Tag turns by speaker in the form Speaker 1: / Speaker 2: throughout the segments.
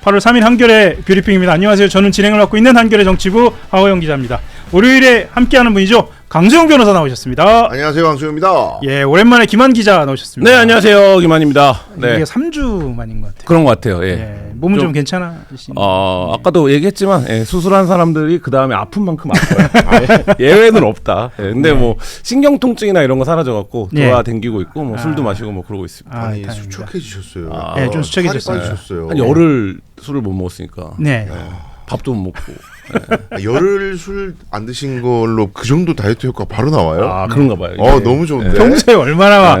Speaker 1: 8월 3일 한겨레 뷰리핑입니다. 안녕하세요. 저는 진행을 맡고 있는 한겨레 정치부 하호영 기자입니다. 월요일에 함께하는 분이죠. 강수영 변호사 나오셨습니다.
Speaker 2: 안녕하세요, 강수영입니다.
Speaker 1: 예, 오랜만에 김한 기자 나오셨습니다.
Speaker 3: 네, 안녕하세요, 김한입니다. 네,
Speaker 1: 이게 3주 만인 것 같아요.
Speaker 3: 그런 것 같아요. 예.
Speaker 1: 예, 몸은 좀 괜찮으신가요?
Speaker 3: 아까도 얘기했지만 수술한 사람들이 그 다음에 아픈 만큼 아파요. 예외는 없다. 예, 근데 뭐 신경 통증이나 이런 거 사라져갖고 돌아다니고 있고 뭐 술도 마시고 뭐 그러고 있습니다.
Speaker 2: 아니,
Speaker 1: 다행입니다.
Speaker 2: 수척해지셨어요.
Speaker 1: 네, 좀 수척해졌어요.
Speaker 2: 살이 빠지셨어요.
Speaker 3: 한 열흘 술을 못 먹었으니까.
Speaker 1: 네.
Speaker 3: 밥도 못 먹고.
Speaker 2: 열흘 술 안 드신 걸로 그 정도 다이어트 효과 바로 나와요?
Speaker 3: 아, 그런가 봐요.
Speaker 2: 너무 좋은데.
Speaker 1: 평소에 얼마나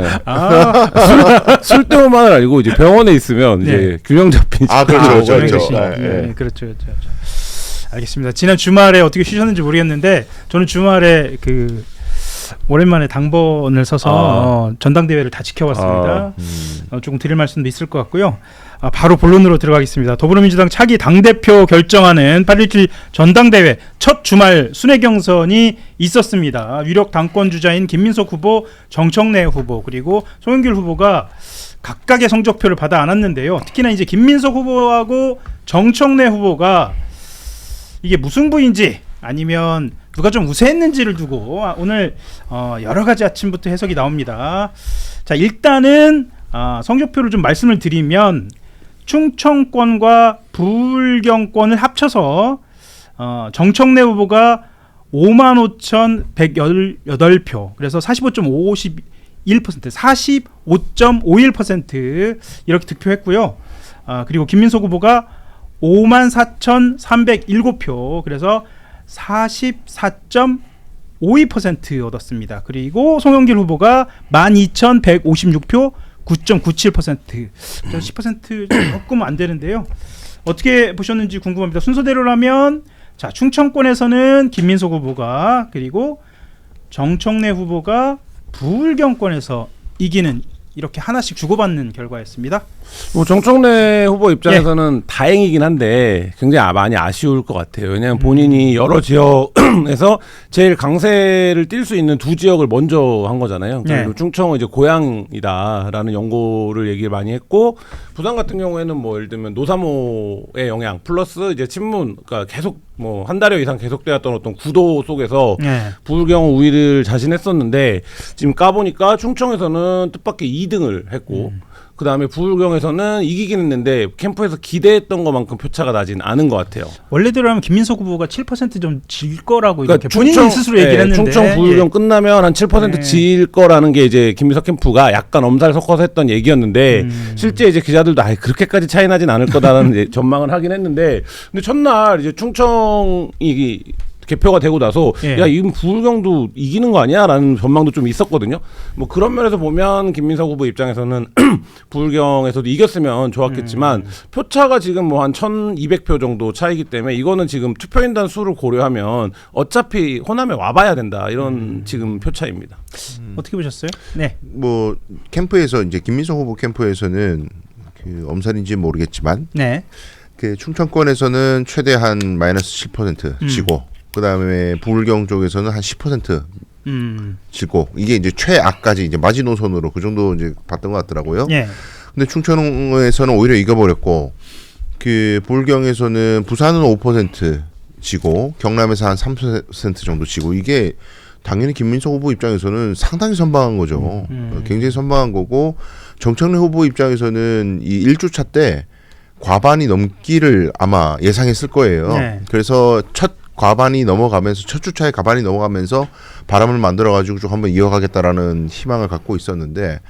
Speaker 3: 술 때문만을 알고 이제 병원에 있으면 이제 균형 잡힌.
Speaker 2: 그렇죠.
Speaker 1: 그렇죠. 알겠습니다. 지난 주말에 어떻게 쉬셨는지 모르겠는데 저는 주말에 오랜만에 당번을 서서 전당대회를 다 지켜봤습니다. 조금 드릴 말씀도 있을 것 같고요. 바로 본론으로 들어가겠습니다. 더불어민주당 차기 당대표 결정하는 8.17 전당대회 첫 주말 순회 경선이 있었습니다. 유력 당권주자인 김민석 후보, 정청래 후보 그리고 송영길 후보가 각각의 성적표를 받아 안았는데요. 특히나 이제 김민석 후보하고 정청래 후보가 이게 무승부인지 아니면 누가 좀 우세했는지를 두고 오늘 여러 가지 아침부터 해석이 나옵니다. 자, 일단은 성적표를 좀 말씀을 드리면 충청권과 부울경권을 합쳐서 정청래 후보가 55,118표, 그래서 45.51%, 45.51% 이렇게 득표했고요. 그리고 김민석 후보가 54,307표, 그래서 44.52% 얻었습니다. 그리고 송영길 후보가 12,156표, 9.97%. 10% 조금 안 되는데요. 어떻게 보셨는지 궁금합니다. 순서대로라면 자, 충청권에서는 김민석 후보가, 그리고 정청래 후보가 부울경권에서 이기는, 이렇게 하나씩 주고받는 결과였습니다.
Speaker 3: 뭐 정청래 후보 입장에서는 다행이긴 한데 굉장히 많이 아쉬울 것 같아요. 왜냐하면 본인이 여러 지역에서 제일 강세를 띌 수 있는 두 지역을 먼저 한 거잖아요. 그리고 충청은 이제 고향이다라는 연고를 얘기를 많이 했고, 부산 같은 경우에는 뭐 예를 들면 노사모의 영향 플러스 이제 친문, 그러니까 계속 뭐 한 달여 이상 계속되었던 어떤 구도 속에서 부울경 우위를 자신했었는데, 지금 까보니까 충청에서는 뜻밖의 2등을 했고 그 다음에 부울경에서는 이기긴 했는데 캠프에서 기대했던 것만큼 표차가 나진 않은 것 같아요.
Speaker 1: 원래대로라면 김민석 후보가 7% 좀 질 거라고, 그러니까 이렇게 본인이 스스로 얘기를 했는데,
Speaker 3: 충청 부울경 끝나면 한 7% 질 거라는 게 이제 김민석 캠프가 약간 엄살 섞어서 했던 얘기였는데, 실제 이제 기자들도 그렇게까지 차이 나진 않을 거다라는 전망을 하긴 했는데, 근데 첫날 이제 충청이 개표가 되고 나서 야, 이건 부울경도 이기는 거 아니야? 라는 전망도 좀 있었거든요. 뭐 그런 면에서 보면 김민석 후보 입장에서는 부울경에서도 이겼으면 좋았겠지만 표차가 지금 뭐 한 1,200표 정도 차이기 때문에 이거는 지금 투표인단 수를 고려하면 어차피 호남에 와봐야 된다, 이런 지금 표차입니다.
Speaker 1: 어떻게 보셨어요? 네.
Speaker 2: 뭐 캠프에서 이제 김민석 후보 캠프에서는 엄살인지 모르겠지만 충청권에서는 최대 한 마이너스 7% 지고, 그 다음에 부울경 쪽에서는 한 10% 지고, 이게 이제 최악까지 이제 마지노선으로 그 정도 이제 봤던 것 같더라고요. 근데 충청에서는 오히려 이겨버렸고, 부울경에서는 부산은 5% 지고, 경남에서 한 3% 정도 지고, 이게 당연히 김민석 후보 입장에서는 상당히 선방한 거죠. 굉장히 선방한 거고, 정청래 후보 입장에서는 이 1주차 때 과반이 넘기를 아마 예상했을 거예요. 그래서 첫 주차에 과반이 넘어가면서 바람을 만들어가지고 좀 한번 이어가겠다라는 희망을 갖고 있었는데,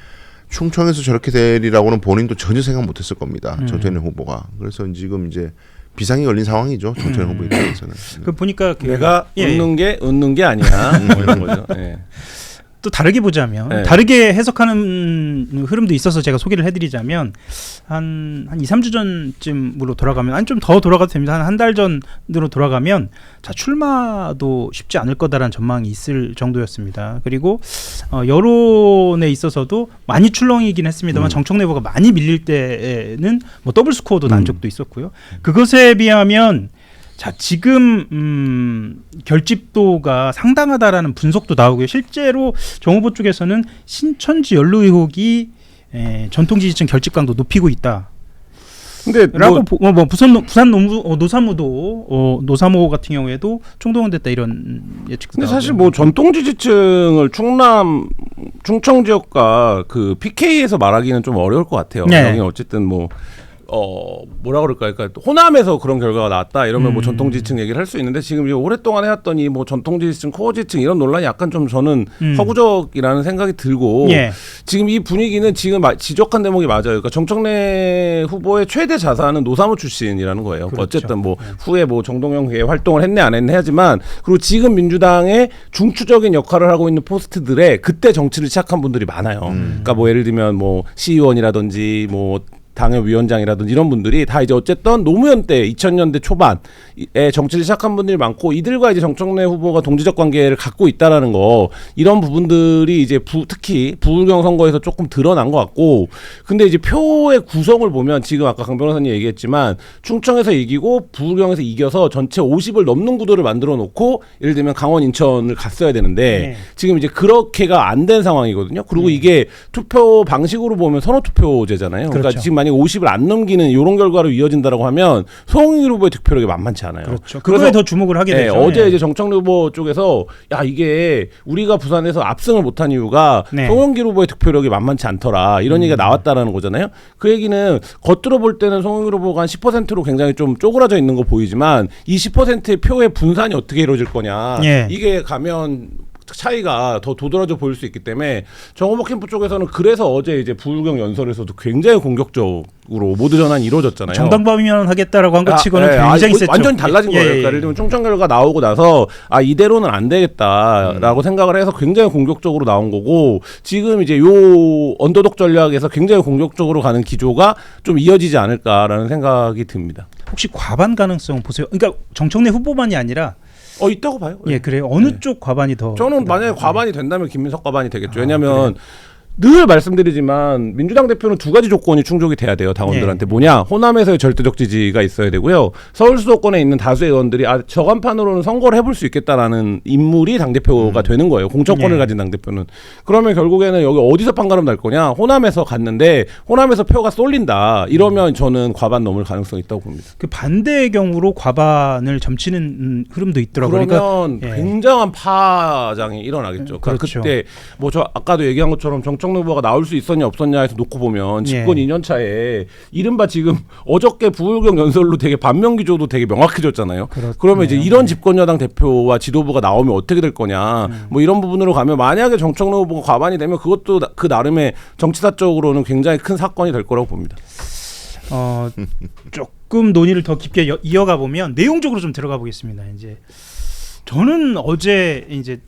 Speaker 2: 충청에서 저렇게 되리라고는 본인도 전혀 생각 못했을 겁니다. 정청래 후보가. 그래서 지금 이제 비상이 걸린 상황이죠. 정청래 후보 입장에서는.
Speaker 1: 보니까
Speaker 3: 내가 웃는 게 아니야. 뭐 이런 거죠.
Speaker 1: 또 다르게 보자면, 다르게 해석하는 흐름도 있어서 제가 소개를 해드리자면, 한 2-3주 전쯤으로 돌아가면, 아니 좀 더 돌아가도 됩니다. 한 달 전으로 돌아가면 출마도 쉽지 않을 거다라는 전망이 있을 정도였습니다. 그리고 여론에 있어서도 많이 출렁이긴 했습니다만 정청래 후보가 많이 밀릴 때에는 뭐 더블 스코어도 난 적도 있었고요. 그것에 비하면 자, 지금 결집도가 상당하다라는 분석도 나오고요. 실제로 정 후보 쪽에서는 신천지 연루 의혹이 전통 지지층 결집강도 높이고 있다.
Speaker 3: 근데
Speaker 1: 라고 뭐 부산 노사모 같은 경우에도 총동원됐다 이런 예측도.
Speaker 3: 근데 사실 뭐 전통 지지층을 충청 지역과 그 PK에서 말하기는 좀 어려울 것 같아요.
Speaker 1: 네.
Speaker 3: 여기 어쨌든 뭐 뭐라 그럴까, 그러니까 호남에서 그런 결과가 나왔다 이러면 뭐 전통 지지층 얘기를 할 수 있는데 지금 이제 오랫동안 해왔더니 뭐 전통 지지층, 코어 지지층 이런 논란이 약간 좀 저는 허구적이라는 생각이 들고
Speaker 1: 예.
Speaker 3: 지금 이 분위기는 지금 지적한 대목이 맞아요. 그러니까 정청래 후보의 최대 자산은 노사모 출신이라는 거예요.
Speaker 1: 그렇죠.
Speaker 3: 어쨌든 뭐 후에 뭐 정동영 회의 활동을 했네 안 했네 하지만 그리고 지금 민주당의 중추적인 역할을 하고 있는 포스트들에 그때 정치를 시작한 분들이 많아요. 그러니까 뭐 예를 들면 뭐 시의원이라든지 뭐 당협위원장이라든지 이런 분들이 다 이제 어쨌든 노무현 때 2000년대 초반에 정치를 시작한 분들이 많고 이들과 이제 정청래 후보가 동지적 관계를 갖고 있다라는 거 이런 부분들이 이제 특히 부울경 선거에서 조금 드러난 것 같고 근데 이제 표의 구성을 보면 지금 아까 강 변호사님 얘기했지만 충청에서 이기고 부울경에서 이겨서 전체 50을 넘는 구도를 만들어 놓고 예를 들면 강원 인천을 갔어야 되는데 지금 이제 그렇게가 안 된 상황이거든요. 그리고 이게 투표 방식으로 보면 선호투표제잖아요.
Speaker 1: 그렇죠.
Speaker 3: 그러니까 지금 만약 50을 안 넘기는 이런 결과로 이어진다라고 하면 송영길 후보의 득표력이 만만치 않아요.
Speaker 1: 그렇죠. 그거에 더 주목을 하게 되죠.
Speaker 3: 어제 이제 정청래 후보 쪽에서 야 이게 우리가 부산에서 압승을 못한 이유가 송영길 후보의 득표력이 만만치 않더라 이런 얘기가 나왔다라는 거잖아요. 그 얘기는 겉으로 볼 때는 송영길 후보가 한 10%로 굉장히 좀 쪼그라져 있는 거 보이지만 이 10%의 표의 분산이 어떻게 이루어질 거냐 이게 가면 차이가 더 도드라져 보일 수 있기 때문에 정호복 캠프 쪽에서는 그래서 어제 이제 부울경 연설에서도 굉장히 공격적으로 모두 전환이 이루어졌잖아요.
Speaker 1: 정당방위만 하겠다라고 한 것 치고는 굉장히 셌죠.
Speaker 3: 완전히 달라진 거예요. 그러니까 예를 들면 총선 결과 나오고 나서 이대로는 안 되겠다라고 생각을 해서 굉장히 공격적으로 나온 거고 지금 이제 요 언더독 전략에서 굉장히 공격적으로 가는 기조가 좀 이어지지 않을까라는 생각이 듭니다.
Speaker 1: 혹시 과반 가능성 보세요. 그러니까 정청래 후보만이 아니라
Speaker 3: 있다고 봐요.
Speaker 1: 예, 그래요. 어느 쪽 과반이 더?
Speaker 3: 저는 만약에 과반이 된다면 김민석 과반이 되겠죠. 왜냐하면 늘 말씀드리지만 민주당 대표는 두 가지 조건이 충족이 돼야 돼요. 당원들한테 뭐냐? 호남에서의 절대적 지지가 있어야 되고요. 서울 수도권에 있는 다수의 의원들이 저 간판으로는 선거를 해볼 수 있겠다라는 인물이 당대표가 되는 거예요. 공천권을 가진 당대표는. 그러면 결국에는 여기 어디서 판가름 날 거냐? 호남에서 갔는데 호남에서 표가 쏠린다. 이러면 저는 과반 넘을 가능성이 있다고 봅니다.
Speaker 1: 그 반대의 경우로 과반을 점치는 흐름도 있더라고요.
Speaker 3: 그러면 굉장한 파장이 일어나겠죠.
Speaker 1: 그렇죠.
Speaker 3: 그때 뭐 저 아까도 얘기한 것처럼 정청래 후보가 나올 수 있었냐 없었냐 해서 놓고 보면 집권 2년 차에 이른바 지금 어저께 부울경 연설로 되게 반면 기조도 되게 명확해졌잖아요. 그러면 이제 이런 집권 여당 대표와 지도부가 나오면 어떻게 될 거냐. 뭐 이런 부분으로 가면 만약에 정청래 후보가 과반이 되면 그것도 그 나름의 정치사적으로는 굉장히 큰 사건이 될 거라고 봅니다.
Speaker 1: 조금 논의를 더 깊게 이어가 보면 내용적으로 좀 들어가 보겠습니다. 이제 저는 어제 이제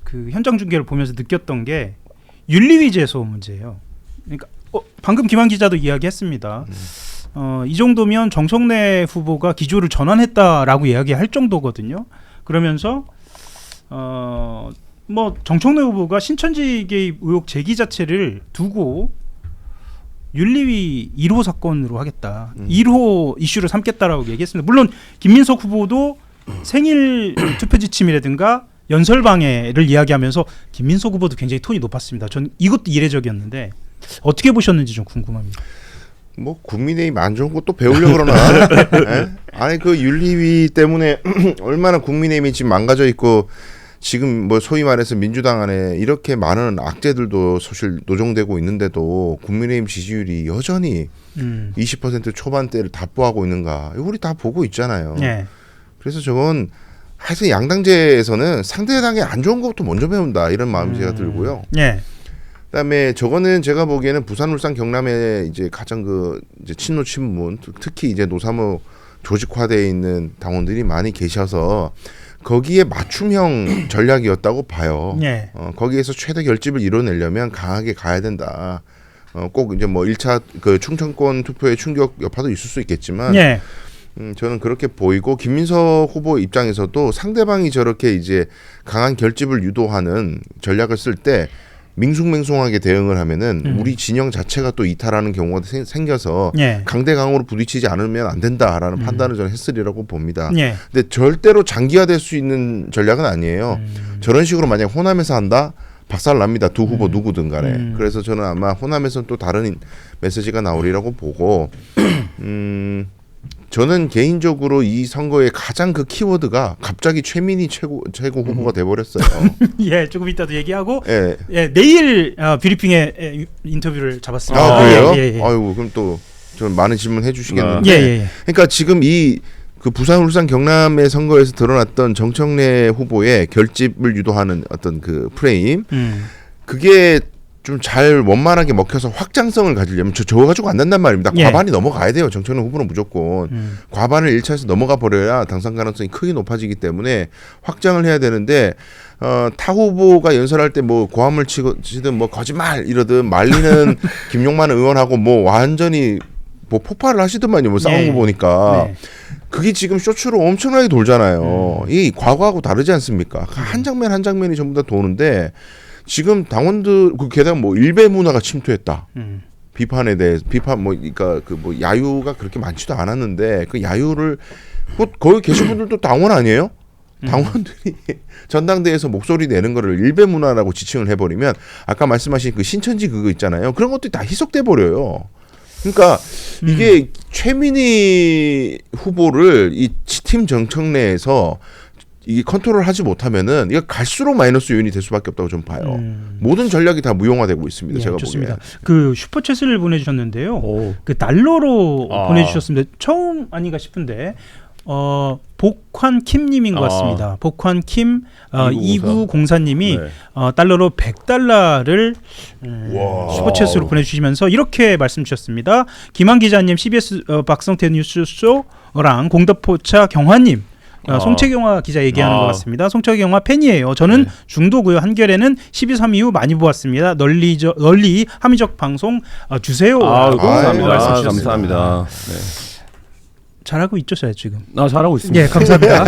Speaker 1: 그 현장 중계를 보면서 느꼈던 게 윤리위제소 문제예요. 그러니까 방금 김한 기자도 이야기했습니다. 이 정도면 정청래 후보가 기조를 전환했다라고 이야기할 정도거든요. 그러면서 뭐 정청래 후보가 신천지 개입 의혹 제기 자체를 두고 윤리위 1호 사건으로 하겠다. 1호 이슈로 삼겠다라고 얘기했습니다. 물론 김민석 후보도 생일 투표 지침이라든가 연설 방해를 이야기하면서 김민석 후보도 굉장히 톤이 높았습니다. 전 이것도 이례적이었는데 어떻게 보셨는지 좀 궁금합니다.
Speaker 2: 뭐 국민의힘 안 좋은 것도 배우려고 그러나 아니 그 윤리위 때문에 얼마나 국민의힘이 지금 망가져 있고 지금 뭐 소위 말해서 민주당 안에 이렇게 많은 악재들도 사실 노정되고 있는데도 국민의힘 지지율이 여전히 20% 초반대를 답보하고 있는가 우리 다 보고 있잖아요. 그래서 저건 하여튼 양당제에서는 상대당에 안 좋은 것부터 먼저 배운다 이런 마음이 제가 들고요. 그다음에 저거는 제가 보기에는 부산, 울산, 경남에 이제 가장 그 이제 친노 친문 특히 이제 노사모 조직화되어 있는 당원들이 많이 계셔서 거기에 맞춤형 전략이었다고 봐요. 거기에서 최대 결집을 이뤄내려면 강하게 가야 된다. 꼭 이제 뭐 1차 그 충청권 투표의 충격 여파도 있을 수 있겠지만. 저는 그렇게 보이고 김민석 후보 입장에서도 상대방이 저렇게 이제 강한 결집을 유도하는 전략을 쓸 때 밍숭맹숭하게 대응을 하면은 우리 진영 자체가 또 이탈하는 경우가 생겨서 강대강으로 부딪히지 않으면 안 된다라는 판단을 저는 했으리라고 봅니다. 근데 절대로 장기화될 수 있는 전략은 아니에요. 저런 식으로 만약 호남에서 한다? 박살납니다. 두 후보 누구든 간에. 그래서 저는 아마 호남에서는 또 다른 메시지가 나오리라고 보고 저는 개인적으로 이 선거의 가장 그 키워드가 갑자기 최민희 최고 후보가 돼버렸어요.
Speaker 1: 예, 조금 이따도 얘기하고
Speaker 2: 예.
Speaker 1: 예, 내일 브리핑에 인터뷰를 잡았습니다.
Speaker 2: 아 그래요?
Speaker 1: 예, 예.
Speaker 2: 아이고 그럼 또 좀 많은 질문 해주시겠는데.
Speaker 1: 예, 예.
Speaker 2: 그러니까 지금 이 그 부산, 울산, 경남의 선거에서 드러났던 정청래 후보의 결집을 유도하는 어떤 그 프레임, 그게 좀 잘 원만하게 먹혀서 확장성을 가지려면 저거 가지고 안 된단 말입니다.
Speaker 1: 예.
Speaker 2: 과반이 넘어가야 돼요. 정청래 후보는 무조건 과반을 1차에서 넘어가 버려야 당선 가능성이 크게 높아지기 때문에 확장을 해야 되는데 타 후보가 연설할 때 뭐 고함을 치든 뭐 거짓말 이러든 말리는 김용만 의원하고 뭐 완전히 뭐 폭발을 하시더만요. 뭐 싸운
Speaker 1: 네.
Speaker 2: 거 보니까.
Speaker 1: 네.
Speaker 2: 그게 지금 쇼츠로 엄청나게 돌잖아요. 이 과거하고 다르지 않습니까? 한 장면 한 장면이 전부 다 도는데 지금 당원들 그 게다가 뭐 일베 문화가 침투했다. 비판에 대해서 비판 뭐 그러니까 그 뭐 야유가 그렇게 많지도 않았는데 그 야유를 거기 계신 분들도 당원 아니에요? 당원들이 전당대회에서 목소리 내는 거를 일베 문화라고 지칭을 해버리면 아까 말씀하신 그 신천지 그거 있잖아요. 그런 것들이 다 희석돼 버려요. 그러니까 이게 최민희 후보를 이 팀 정청래에서 이게 컨트롤하지 못하면은 이거 갈수록 마이너스 요인이 될 수밖에 없다고 좀 봐요. 모든 전략이 다 무용화되고 있습니다.
Speaker 1: 예,
Speaker 2: 제가
Speaker 1: 좋습니다.
Speaker 2: 보기에.
Speaker 1: 그 슈퍼챗을 보내주셨는데요.
Speaker 3: 오.
Speaker 1: 그 달러로 보내주셨습니다. 처음 아닌가 싶은데 복환 킴님인 것 같습니다. 복환 킴 2904님이
Speaker 3: 네.
Speaker 1: 달러로 100달러를 슈퍼챗으로 보내주시면서 이렇게 말씀 주셨습니다. 김한 기자님, CBS 박성태 뉴스쇼랑 공덕포차 경화님, 송채경화 기자 얘기하는 것 같습니다. 송채경화 팬이에요. 저는 중도고요. 한겨레는 12.3 이후 많이 보았습니다. 널리 합리적 방송 주세요.
Speaker 3: 감사합니다.
Speaker 1: 말씀 주셨습니다.
Speaker 3: 감사합니다. 네.
Speaker 1: 잘하고 있죠, 제가 지금.
Speaker 3: 잘하고 있습니다.
Speaker 1: 예, 감사합니다.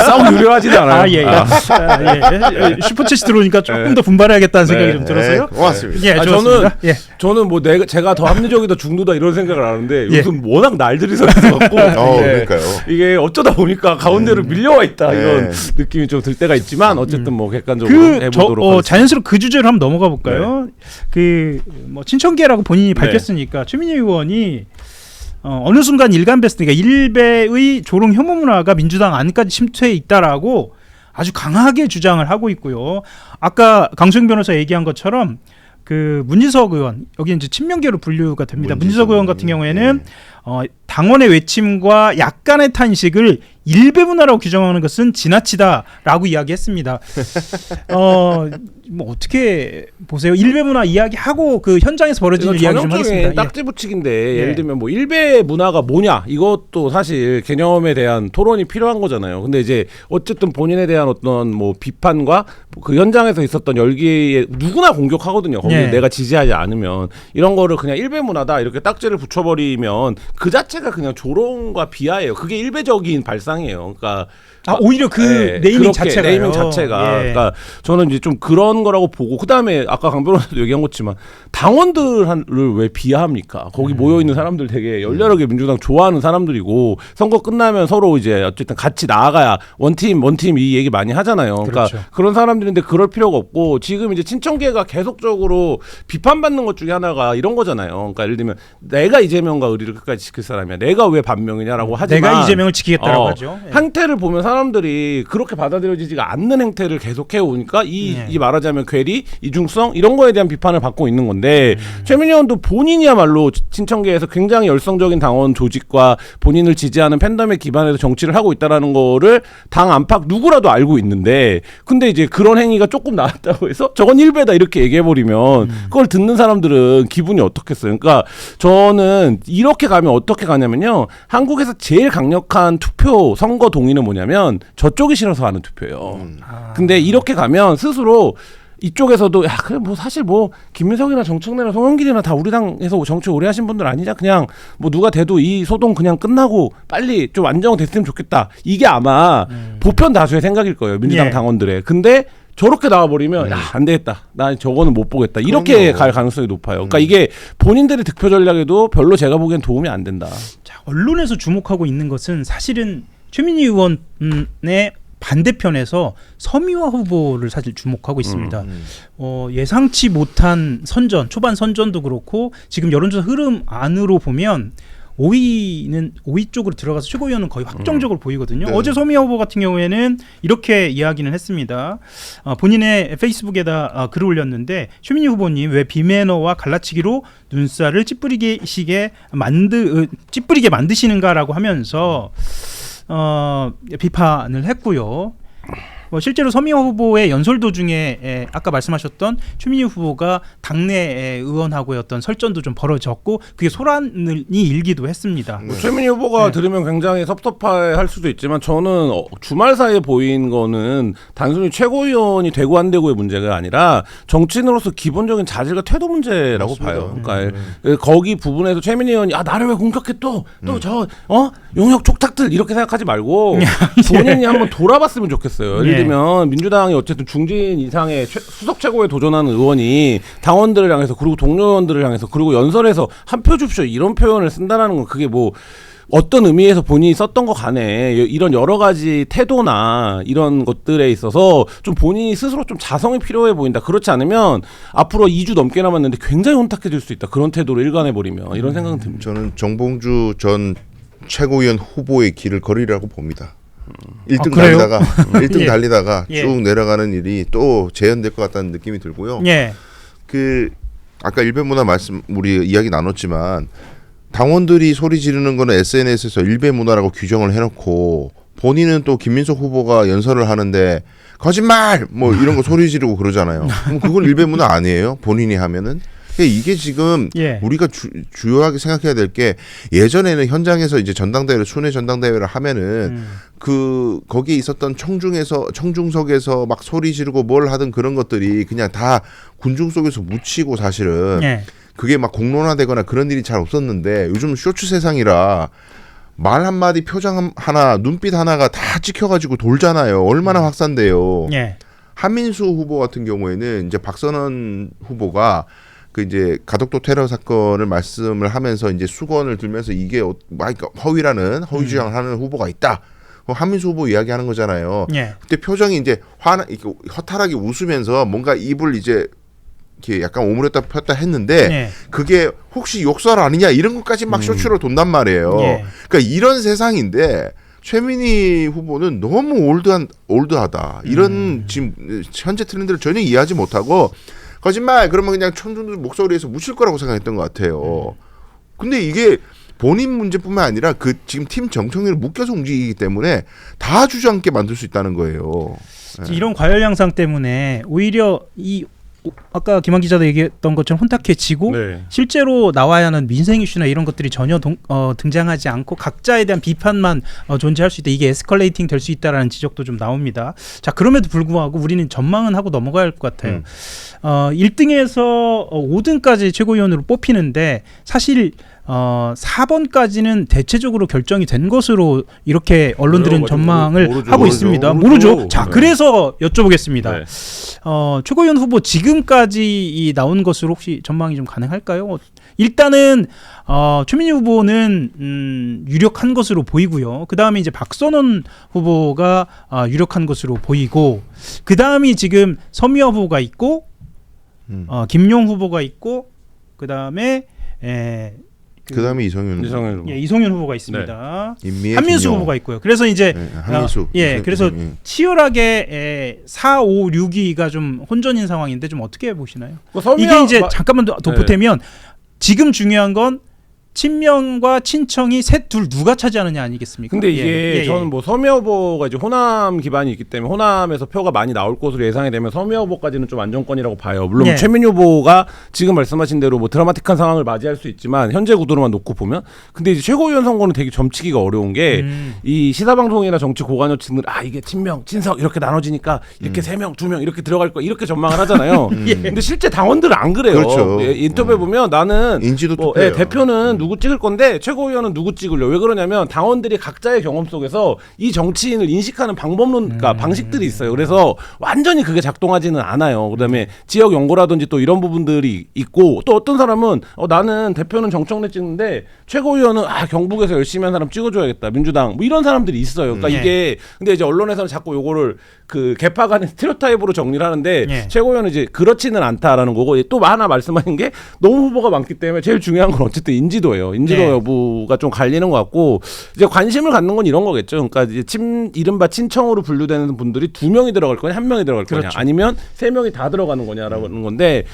Speaker 3: 싸움 유려하지는 않아요.
Speaker 1: 아, 예, 예. 슈퍼챗이 들어오니까 조금 더 분발해야겠다는 생각이 좀 들어서요.
Speaker 2: 고맙습니다.
Speaker 1: 예, 좋았습니다.
Speaker 3: 저는 뭐 제가 더 합리적이다 중도다 이런 생각을 하는데
Speaker 1: 예.
Speaker 3: 요즘 워낙 날들이 서 있어갖고
Speaker 2: 그러니까요.
Speaker 3: 이게 어쩌다 보니까 가운데로 밀려와 있다 이런
Speaker 2: 네.
Speaker 3: 느낌이 좀 들 때가 있지만 어쨌든 뭐 객관적으로 해보도록 하겠습니다.
Speaker 1: 자연스럽게 그 주제로 한번 넘어가 볼까요? 그 뭐 친천계라고 본인이 밝혔으니까 최민희 의원이 어느 순간 일간 베스트, 그러니까 일베의 조롱 혐오 문화가 민주당 안까지 침투해 있다라고 아주 강하게 주장을 하고 있고요. 아까 강수영 변호사 얘기한 것처럼 그 문진석 의원, 여기 이제 친명계로 분류가 됩니다. 문진석 의원 같은 경우에는 당원의 외침과 약간의 탄식을 일베 문화라고 규정하는 것은 지나치다라고 이야기했습니다. 뭐 어떻게 보세요? 일베 문화 이야기하고 그 현장에서 벌어진 일 이야기 좀 하겠습니다.
Speaker 3: 딱지 붙이기인데 예를 들면 뭐 일베 문화가 뭐냐 이것도 사실 개념에 대한 토론이 필요한 거잖아요. 근데 이제 어쨌든 본인에 대한 어떤 뭐 비판과 그 현장에서 있었던 열기에 누구나 공격하거든요. 거기 내가 지지하지 않으면 이런 거를 그냥 일베 문화다 이렇게 딱지를 붙여버리면 그 자체가 그냥 조롱과 비하예요. 그게 일베적인 발상이에요. 그러니까
Speaker 1: 오히려 그 네이밍 자체가요.
Speaker 3: 네이밍 자체가. 그러니까 저는 이제 좀 그런 거라고 보고 그다음에 아까 강 변호사도 얘기한 것지만 당원들을 왜 비하합니까? 거기 모여 있는 사람들 되게 열렬하게 민주당 좋아하는 사람들이고 선거 끝나면 서로 이제 어쨌든 같이 나아가야 원팀 이 얘기 많이 하잖아요. 그러니까
Speaker 1: 그렇죠.
Speaker 3: 그런 사람들인데 그럴 필요가 없고 지금 이제 친천계가 계속적으로 비판받는 것 중에 하나가 이런 거잖아요. 그러니까 예를 들면 내가 이재명과 의리를 끝까지 지킬 사람이야. 내가 왜 반명이냐라고 하지만
Speaker 1: 내가 이재명을 지키겠다라고 하죠.
Speaker 3: 행태를 보면 사람들이 그렇게 받아들여지지가 않는 행태를 계속해 오니까 이 말하자면 괴리, 이중성 이런 거에 대한 비판을 받고 있는 건데 최민희 의원도 본인이야말로 친천계에서 굉장히 열성적인 당원 조직과 본인을 지지하는 팬덤에 기반해서 정치를 하고 있다라는 거를 당 안팎 누구라도 알고 있는데 근데 이제 그런 행위가 조금 나왔다고 해서 저건 일베다 이렇게 얘기해버리면 그걸 듣는 사람들은 기분이 어떻겠어요. 그러니까 저는 이렇게 가면 어떻게 가냐면요. 한국에서 제일 강력한 투표 선거 동의는 뭐냐면 저쪽이 싫어서 하는 투표예요. 근데 이렇게 가면 스스로 이쪽에서도 야 그래 뭐 사실 뭐 김민석이나 정청래나 송영길이나 다 우리 당에서 정치 오래 하신 분들 아니냐 그냥 뭐 누가 돼도 이 소동 그냥 끝나고 빨리 좀 안정됐으면 좋겠다 이게 아마 보편 다수의 생각일 거예요 민주당 당원들의. 근데 저렇게 나와버리면 야 안 되겠다 나 저거는 못 보겠다 이렇게 갈 가능성이 높아요. 그러니까 이게 본인들의 득표 전략에도 별로 제가 보기엔 도움이 안 된다.
Speaker 1: 자, 언론에서 주목하고 있는 것은 사실은 최민희 의원의 반대편에서 서미화 후보를 사실 주목하고 있습니다. 예상치 못한 선전, 초반 선전도 그렇고 지금 여론조사 흐름 안으로 보면 5위 쪽으로 들어가서 최고위원은 거의 확정적으로 보이거든요.
Speaker 2: 네.
Speaker 1: 어제 서미화 후보 같은 경우에는 이렇게 이야기는 했습니다. 본인의 페이스북에다 글을 올렸는데 최민희 후보님 왜 비매너와 갈라치기로 눈살을 찌푸리게 만드시는가라고 하면서 비판을 했고요. 실제로 서미화 후보의 연설 도중에 아까 말씀하셨던 최민희 후보가 당내 의원하고의 어떤 설전도 좀 벌어졌고 그게 소란이 일기도 했습니다.
Speaker 3: 최민희 후보가 들으면 굉장히 섭섭할 수도 있지만 저는 주말 사이에 보인 거는 단순히 최고위원이 되고 안 되고의 문제가 아니라 정치인으로서 기본적인 자질과 태도 문제라고
Speaker 2: 맞습니다.
Speaker 3: 봐요. 그러니까 거기 부분에서 최민희 의원이 나를 왜 공격해 또 저 용역 촉탁들 이렇게 생각하지 말고 본인이 한번 돌아봤으면 좋겠어요. 예를 들면 민주당이 어쨌든 중진 이상의 수석 최고에 도전하는 의원이 당원들을 향해서 그리고 동료 의원들을 향해서 그리고 연설에서 한 표 줍쇼 이런 표현을 쓴다라는 건 그게 뭐 어떤 의미에서 본인이 썼던 거 간에 이런 여러 가지 태도나 이런 것들에 있어서 좀 본인이 스스로 좀 자성이 필요해 보인다. 그렇지 않으면 앞으로 2주 넘게 남았는데 굉장히 혼탁해질 수 있다. 그런 태도로 일관해버리면 이런 생각은 듭니다.
Speaker 2: 저는 정봉주 전 최고위원 후보의 길을 걸으리라고 봅니다. 1등
Speaker 1: 그래요?
Speaker 2: 달리다가 1등
Speaker 1: 예.
Speaker 2: 달리다가
Speaker 1: 예.
Speaker 2: 쭉 내려가는 일이 또 재현될 것 같다는 느낌이 들고요.
Speaker 1: 예.
Speaker 2: 그 아까 일배문화 말씀 우리 이야기 나눴지만 당원들이 소리 지르는 거는 SNS에서 일배문화라고 규정을 해놓고 본인은 또 김민석 후보가 연설을 하는데 거짓말 뭐 이런 거 소리 지르고 그러잖아요. 그럼 그건 일배문화 아니에요? 본인이 하면은. 이게 지금
Speaker 1: 예.
Speaker 2: 우리가 주요하게 생각해야 될 게 예전에는 현장에서 이제 전당대회를 순회 전당대회를 하면은 그 거기에 있었던 청중석에서 막 소리 지르고 뭘 하든 그런 것들이 그냥 다 군중 속에서 묻히고 사실은
Speaker 1: 예.
Speaker 2: 그게 막 공론화되거나 그런 일이 잘 없었는데 요즘 쇼츠 세상이라 말 한마디 표정 하나 눈빛 하나가 다 찍혀가지고 돌잖아요. 얼마나 확산돼요.
Speaker 1: 예.
Speaker 2: 한민수 후보 같은 경우에는 이제 박선원 후보가 그 이제 가덕도 테러 사건을 말씀을 하면서 이제 수건을 들면서 이게 그러니까 허위 주장을 하는 후보가 있다. 한민수 후보 이야기하는 거잖아요.
Speaker 1: 예.
Speaker 2: 그때 표정이 이제 허탈하게 웃으면서 뭔가 입을 이제 이렇게 약간 오므렸다 폈다 했는데
Speaker 1: 예.
Speaker 2: 그게 혹시 욕설 아니냐 이런 것까지 막 쇼츠로 돈단 말이에요.
Speaker 1: 예.
Speaker 2: 그러니까 이런 세상인데 최민희 후보는 너무 올드하다. 이런 지금 현재 트렌드를 전혀 이해하지 못하고 거짓말 그러면 그냥 청중들 목소리에서 묻힐 거라고 생각했던 것 같아요. 근데 이게 본인 문제뿐만 아니라 그 지금 팀 정청래를 묶여서 움직이기 때문에 다 주저앉게 만들 수 있다는 거예요.
Speaker 1: 이런 과열 양상 때문에 오히려 아까 김한 기자도 얘기했던 것처럼 혼탁해지고
Speaker 3: 네.
Speaker 1: 실제로 나와야 하는 민생 이슈나 이런 것들이 전혀 등장하지 않고 각자에 대한 비판만 존재할 수 있다. 이게 에스컬레이팅 될 수 있다라는 지적도 좀 나옵니다. 자, 그럼에도 불구하고 우리는 전망은 하고 넘어가야 할 것 같아요. 1등에서 5등까지 최고위원으로 뽑히는데 사실 4번까지는 대체적으로 결정이 된 것으로 이렇게 언론들은 전망을 하고 있습니다. 모르죠. 자,
Speaker 3: 네.
Speaker 1: 그래서 여쭤보겠습니다.
Speaker 3: 네.
Speaker 1: 최고위원 후보 지금까지 나온 것으로 혹시 전망이 좀 가능할까요? 일단은 최민희 후보는 유력한 것으로 보이고요. 그 다음에 이제 박선원 후보가 유력한 것으로 보이고, 그 다음이 지금 서미화 후보가 있고, 김용 후보가 있고, 그 다음에
Speaker 2: 그다음에 이성윤
Speaker 1: 이성윤 후보가 있습니다.
Speaker 2: 임미애,
Speaker 1: 한민수
Speaker 2: 김용.
Speaker 1: 후보가 있고요. 그래서 이제
Speaker 2: 한민수.
Speaker 1: 그래서 치열하게 4, 5, 6위가 좀 혼전인 상황인데 좀 어떻게 보시나요? 이게 이제 잠깐만 더 보태면 지금 중요한 건 친명과 친청이 둘 누가 차지하느냐 아니겠습니까?
Speaker 3: 근데 이게 저는 뭐 서미화 후보가 이제 호남 기반이 있기 때문에 호남에서 표가 많이 나올 것으로 예상이 되면 서미화 후보까지는 좀 안정권이라고 봐요. 물론 최민희 후보가 지금 말씀하신 대로 뭐 드라마틱한 상황을 맞이할 수 있지만 현재 구도로만 놓고 보면 근데 이제 최고위원 선거는 되게 점치기가 어려운 게 이 시사방송이나 정치 고관여층들 이게 친명, 친석 이렇게 나눠지니까 이렇게 3명, 2명 이렇게 들어갈 거야 이렇게 전망을 하잖아요. 근데 실제 당원들은 안 그래요.
Speaker 2: 그렇죠.
Speaker 3: 인터뷰에 보면 나는
Speaker 2: 인지도
Speaker 3: 뭐,
Speaker 2: 투표예요.
Speaker 3: 대표는 누구 찍을 건데 최고위원은 누구 찍으려. 왜 그러냐면 당원들이 각자의 경험 속에서 이 정치인을 인식하는 방법론, 그러니까 방식들이 있어요. 그래서 완전히 그게 작동하지는 않아요. 그다음에 지역 연구라든지 또 이런 부분들이 있고 또 어떤 사람은 나는 대표는 정청래 찍는데 최고위원은 경북에서 열심히 한 사람 찍어줘야겠다. 민주당 뭐 이런 사람들이 있어요. 그러니까 이게 근데 이제 언론에서는 자꾸 요거를 그 개파 간의 스테레오타입으로 정리를 하는데 최고위원은 이제 그렇지는 않다라는 거고 또 하나 말씀하신 게 너무 후보가 많기 때문에 제일 중요한 건 어쨌든 인지도예요. 인지도 여부가 좀 갈리는 것 같고 이제 관심을 갖는 건 이런 거겠죠. 그러니까 이제 이른바 친청으로 분류되는 분들이 2명이 들어갈 거냐 1명이 들어갈 거냐 아니면 3명이 다 들어가는 거냐라는 건데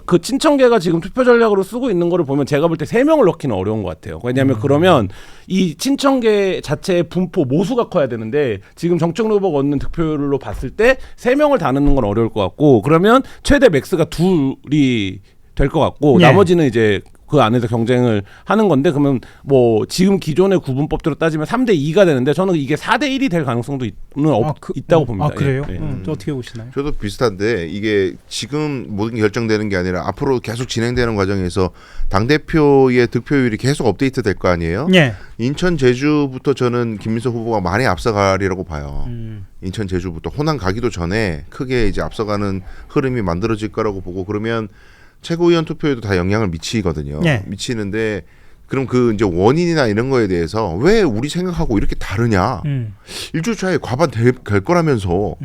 Speaker 3: 그 친청계가 지금 투표 전략으로 쓰고 있는 거를 보면 제가 볼 때 3명을 넣기는 어려운 것 같아요. 왜냐하면 그러면 이 친청계 자체의 분포 모수가 커야 되는데 지금 정청래 후보가 얻는 득표율로 봤을 때 3명을 다 넣는 건 어려울 것 같고 그러면 최대 맥스가 2이 될 것 같고 나머지는 이제 그 안에서 경쟁을 하는 건데 그러면 뭐 지금 기존의 구분법대로 따지면 3대2가 되는데 저는 이게 4대1이 될 가능성도 있다고 봅니다.
Speaker 1: 그래요? 또 어떻게 보시나요?
Speaker 2: 저도 비슷한데 이게 지금 모든 게 결정되는 게 아니라 앞으로 계속 진행되는 과정에서 당대표의 득표율이 계속 업데이트 될 거 아니에요? 인천 제주부터 저는 김민석 후보가 많이 앞서가리라고 봐요. 인천 제주부터 호남 가기도 전에 크게 이제 앞서가는 흐름이 만들어질 거라고 보고 그러면 최고위원 투표에도 다 영향을 미치거든요. 미치는데 그럼 그 이제 원인이나 이런 거에 대해서 왜 우리 생각하고 이렇게 다르냐? 일주일 차에 과반 될 거라면서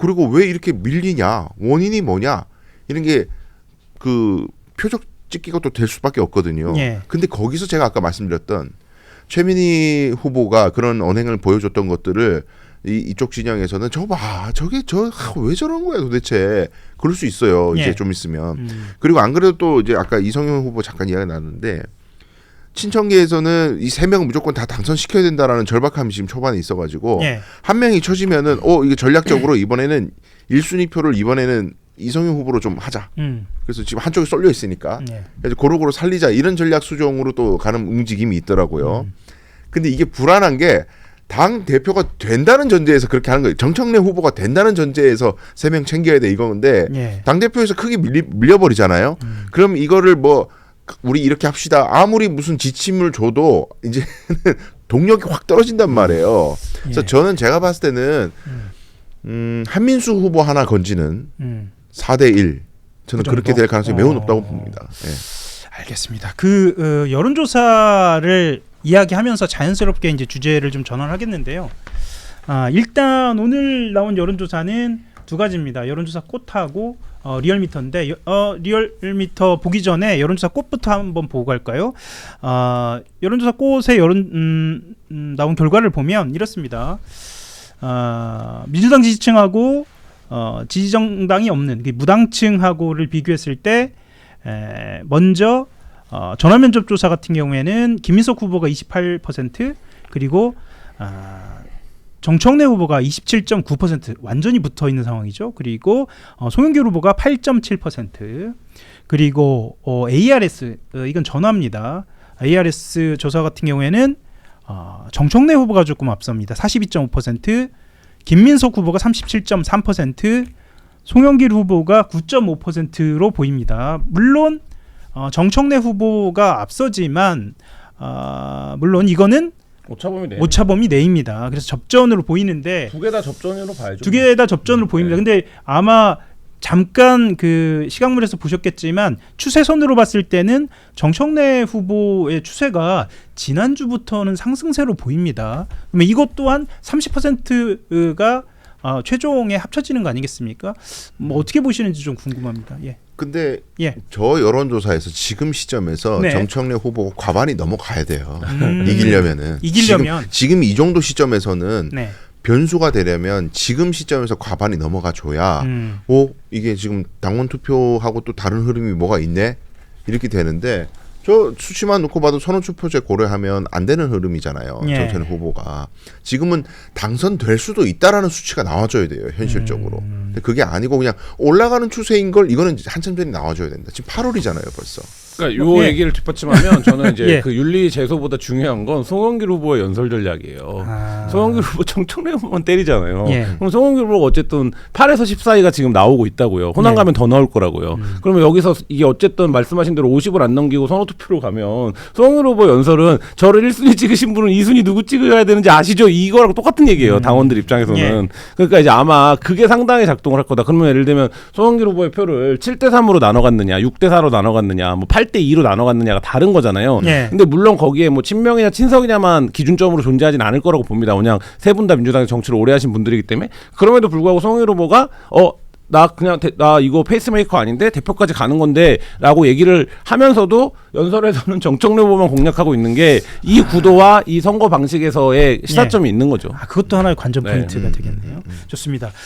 Speaker 2: 그리고 왜 이렇게 밀리냐? 원인이 뭐냐? 이런 게 그 표적 찍기가 또 될 수밖에 없거든요. 근데 거기서 제가 아까 말씀드렸던 최민희 후보가 그런 언행을 보여줬던 것들을 이쪽 진영에서는 저게 왜 저런 거야 도대체 그럴 수 있어요. 이제 좀 있으면 그리고 안 그래도 또 이제 아까 이성윤 후보 잠깐 이야기 나눴는데 친청계에서는 이 3명 무조건 다 당선시켜야 된다라는 절박함이 지금 초반에 있어가지고 한 명이 쳐지면은 이게 전략적으로 이번에는 1순위 표를 이번에는 이성윤 후보로 좀 하자. 그래서 지금 한쪽에 쏠려 있으니까 그래서 고루고루 살리자 이런 전략 수정으로 또 가는 움직임이 있더라고요. 근데 이게 불안한 게 당 대표가 된다는 전제에서 그렇게 하는 거예요. 정청래 후보가 된다는 전제에서 3명 챙겨야 돼 이건데 당 대표에서 크게 밀려버리잖아요. 그럼 이거를 뭐 우리 이렇게 합시다. 아무리 무슨 지침을 줘도 이제는 동력이 확 떨어진단 말이에요. 그래서 저는 제가 봤을 때는 한민수 후보 하나 건지는 4대1 저는 그렇게 될 가능성이 매우 높다고 봅니다.
Speaker 1: 알겠습니다. 여론조사를 이야기하면서 자연스럽게 이제 주제를 좀 전환하겠는데요. 일단 오늘 나온 여론조사는 2가지입니다. 여론조사 꽃하고 리얼미터인데 리얼미터 보기 전에 여론조사 꽃부터 한번 보고 갈까요? 여론조사 꽃의 나온 결과를 보면 이렇습니다. 민주당 지지층하고 지지정당이 없는 무당층하고를 비교했을 때 먼저 전화면접 조사 같은 경우에는 김민석 후보가 28% 그리고 정청래 후보가 27.9% 완전히 붙어 있는 상황이죠. 그리고 송영길 후보가 8.7% 그리고 ARS 이건 전화입니다. ARS 조사 같은 경우에는 정청래 후보가 조금 앞섭니다. 42.5% 김민석 후보가 37.3% 송영길 후보가 9.5%로 보입니다. 물론 정청래 후보가 앞서지만 물론 이거는 오차범위 내입니다. 그래서 접전으로 보이는데
Speaker 3: 2개 다 접전으로 봐야죠.
Speaker 1: 2개 다 접전으로 보입니다. 근데 아마 잠깐 그 시각물에서 보셨겠지만 추세선으로 봤을 때는 정청래 후보의 추세가 지난주부터는 상승세로 보입니다. 그러면 이것 또한 30%가 최종에 합쳐지는 거 아니겠습니까? 뭐 어떻게 보시는지 좀 궁금합니다.
Speaker 2: 근데 저 여론조사에서 지금 시점에서 정청래 후보가 과반이 넘어가야 돼요. 이기려면 지금 이 정도 시점에서는 변수가 되려면 지금 시점에서 과반이 넘어가 줘야 이게 지금 당원 투표하고 또 다른 흐름이 뭐가 있네 이렇게 되는데 저 수치만 놓고 봐도 선언투표제 고려하면 안 되는 흐름이잖아요. 정청래 후보가 지금은 당선될 수도 있다라는 수치가 나와줘야 돼요. 현실적으로. 근데 그게 아니고 그냥 올라가는 추세인 걸 이거는 한참 전에 나와줘야 된다. 지금 8월이잖아요, 벌써.
Speaker 3: 그러니까 요 얘기를 뒷받침하면 저는 이제 그 윤리 제소보다 중요한 건 송영길 후보의 연설 전략이에요. 송영길 후보 정청래 후보만 때리잖아요.
Speaker 1: 예.
Speaker 3: 그럼 송영길 후보가 어쨌든 8에서 10 사이가 지금 나오고 있다고요. 호남
Speaker 1: 예.
Speaker 3: 가면 더 나올 거라고요. 그러면 여기서 이게 어쨌든 말씀하신 대로 50을 안 넘기고 선호투표로 가면 송영길 후보 연설은 저를 1순위 찍으신 분은 2순위 누구 찍어야 되는지 아시죠? 이거랑 똑같은 얘기예요. 당원들 입장에서는.
Speaker 1: 예.
Speaker 3: 그러니까 이제 아마 그게 상당히 작동을 할 거다. 그러면 예를 들면 송영길 후보의 표를 7대3으로 나눠 갔느냐, 6대4로 나눠 갔느냐, 뭐 8대2로 나눠 갔느냐가 다른 거잖아요.
Speaker 1: 예.
Speaker 3: 근데 물론 거기에 뭐 친명이냐 친석이냐만 기준점으로 존재하진 않을 거라고 봅니다. 그냥 세 분 다 민주당의 정치를 오래 하신 분들이기 때문에 그럼에도 불구하고 송영길 후보가 나 이거 페이스메이커 아닌데 대표까지 가는 건데라고 얘기를 하면서도 연설에서는 정청래 후보만 공략하고 있는 게 이 구도와 이 선거 방식에서의 시사점이 있는 거죠.
Speaker 1: 그것도 하나의 관전
Speaker 3: 네.
Speaker 1: 포인트가 되겠네요. 좋습니다.